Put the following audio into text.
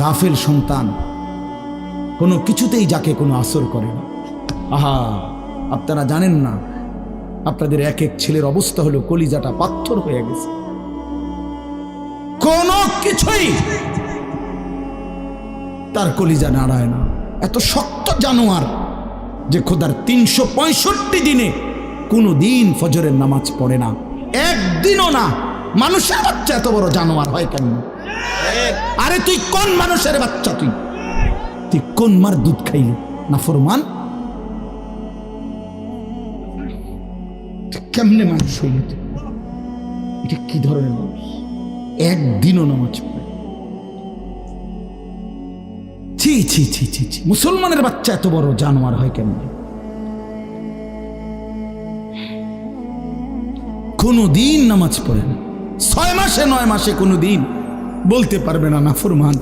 গাফেল সন্তান, কোনো কিছুতেই যাকে কোনো আসর করে না। আহা, আপনারা জানেন না, আপনাদের এক এক ছেলের অবস্থা হলো কলিজাটা পাথর হয়ে গেছে। কোনো কিছুই তার কলিজা নাড়ায় না। এত শক্ত জানোয়ার যে খোদার 365 দিনে কোনো দিন ফজরের নামাজ পড়ে না, একদিনও না। মানুষের বাচ্চা এত বড় জানোয়ার হয় কেন? আরে তুই কোন মানুষের বাচ্চা? তুই কোন মার দুধ খাইলি? না ফরমান, কেমনে মানুষ হইল? এটা কি ধরনের মানুষ? একদিনও নামাজ পড়ে? ছি ছি ছি ছি ছি, মুসলমানের বাচ্চা এত বড় জানোয়ার হয় কেমনে? কোনো দিন নামাজ পড়ে না, 6 মাসে 9 মাসে কোনো দিন বলতে পারবে না নাফরমান।